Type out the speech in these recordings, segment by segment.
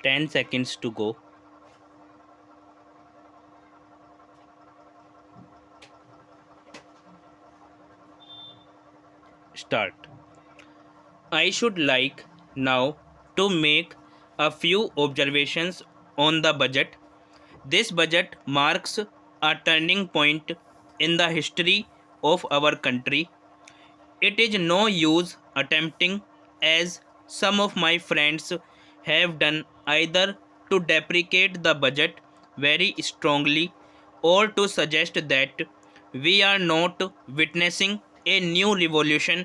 10 seconds to go. Start. I should like now to make a few observations on the budget. This budget marks a turning point in the history of our country. It is no use attempting, as some of my friends have done, either to deprecate the budget very strongly or to suggest that we are not witnessing a new revolution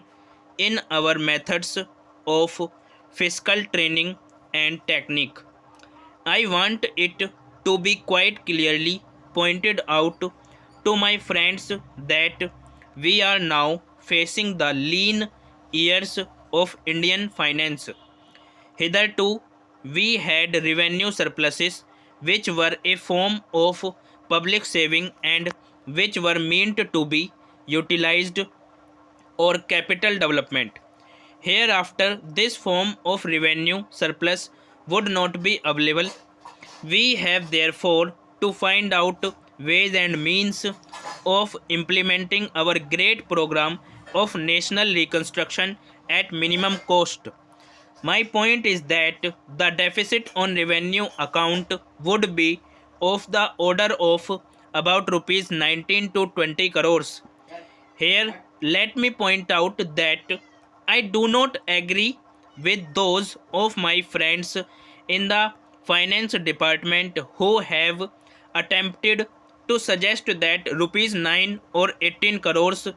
in our methods of fiscal training and technique. I want it to be quite clearly pointed out to my friends that we are now facing the lean years of Indian finance. Hitherto, we had revenue surpluses which were a form of public saving and which were meant to be utilized or capital development. Hereafter, this form of revenue surplus would not be available. We have therefore to find out ways and means of implementing our great program of national reconstruction at minimum cost. My point is that the deficit on revenue account would be of the order of about rupees 19 to 20 crores. Here, let me point out that I do not agree with those of my friends in the finance department who have attempted to suggest that rupees 9 or 18 crores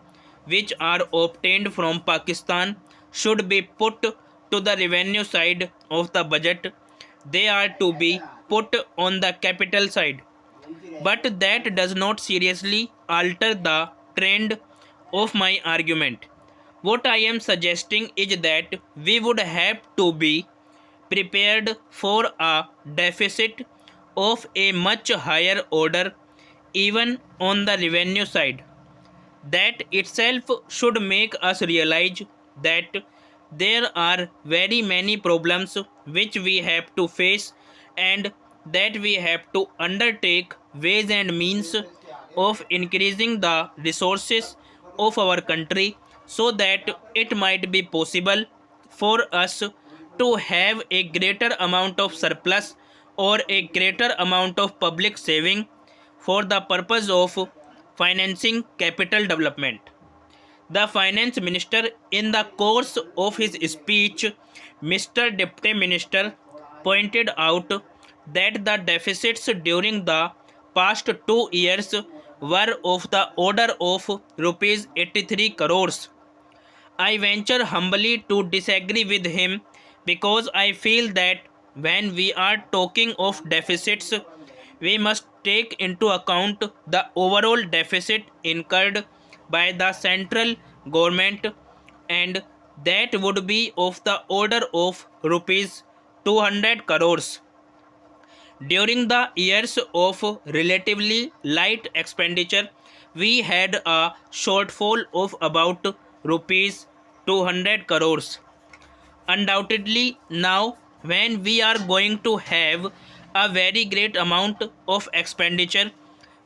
which are obtained from Pakistan should be put to the revenue side of the budget. They are to be put on the capital side, but that does not seriously alter the trend of my argument. What I am suggesting is that we would have to be prepared for a deficit of a much higher order even on the revenue side. That itself should make us realize that there are very many problems which we have to face, and that we have to undertake ways and means of increasing the resources of our country so that it might be possible for us to have a greater amount of surplus or a greater amount of public saving for the purpose of financing capital development. The finance minister, in the course of his speech, Mr. Deputy Minister, pointed out that the deficits during the past 2 years were of the order of rupees 83 crores. I venture humbly to disagree with him because I feel that when we are talking of deficits, we must take into account the overall deficit incurred by the central government, and that would be of the order of rupees 200 crores. During the years of relatively light expenditure, we had a shortfall of about rupees 200 crores. Undoubtedly, now when we are going to have a very great amount of expenditure,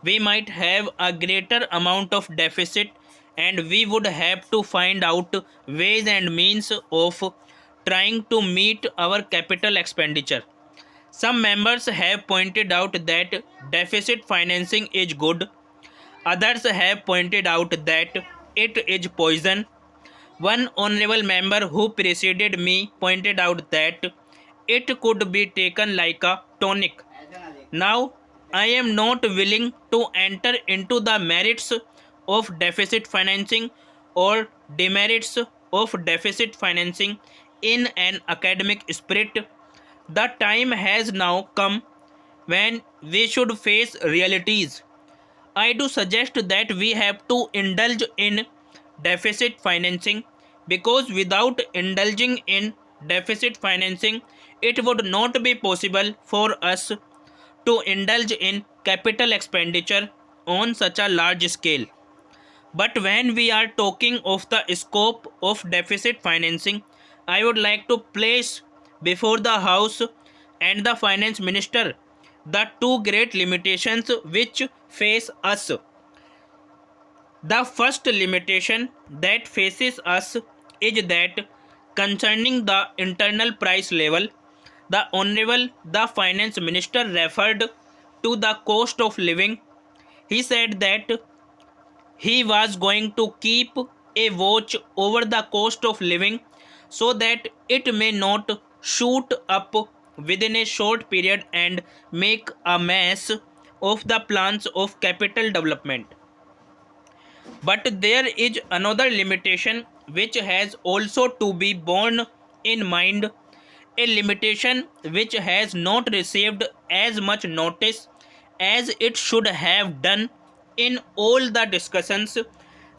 we might have a greater amount of deficit, and we would have to find out ways and means of trying to meet our capital expenditure. Some members have pointed out that deficit financing is good. Others have pointed out that it is poison. One honorable member who preceded me pointed out that it could be taken like a tonic. Now, I am not willing to enter into the merits of deficit financing or demerits of deficit financing in an academic spirit. The time has now come when we should face realities. I do suggest that we have to indulge in deficit financing, because without indulging in deficit financing, it would not be possible for us to indulge in capital expenditure on such a large scale. But when we are talking of the scope of deficit financing, I would like to place before the House and the finance minister, the two great limitations which face us. The first limitation that faces us is that concerning the internal price level, the Honorable the Finance Minister referred to the cost of living. He said that he was going to keep a watch over the cost of living so that it may not shoot up within a short period and make a mess of the plans of capital development. But there is another limitation which has also to be borne in mind, a limitation which has not received as much notice as it should have done in all the discussions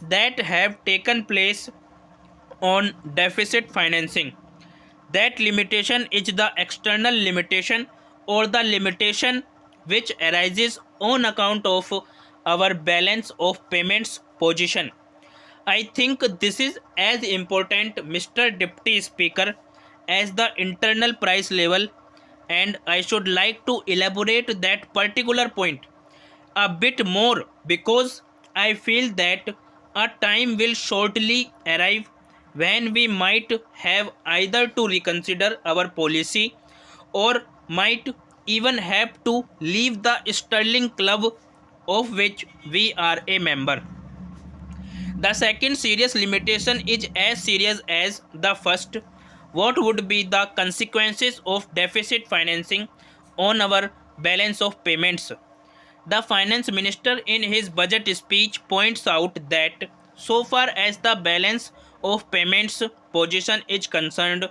that have taken place on deficit financing. That limitation is the external limitation or the limitation which arises on account of our balance of payments position. I think this is as important, Mr. Deputy Speaker, as the internal price level, and I should like to elaborate that particular point a bit more because I feel that a time will shortly arrive when we might have either to reconsider our policy or might even have to leave the Sterling Club of which we are a member. The second serious limitation is as serious as the first. What would be the consequences of deficit financing on our balance of payments? The finance minister in his budget speech points out that so far as the balance of payments position is concerned,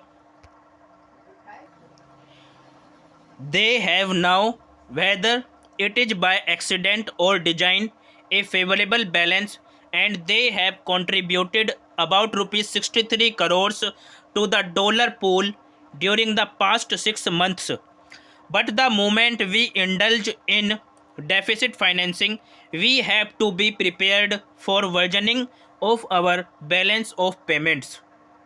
they have now, whether it is by accident or design, a favorable balance, and they have contributed about rupees 63 crores to the dollar pool during the past 6 months. But the moment we indulge in deficit financing, we have to be prepared for worsening of our balance of payments.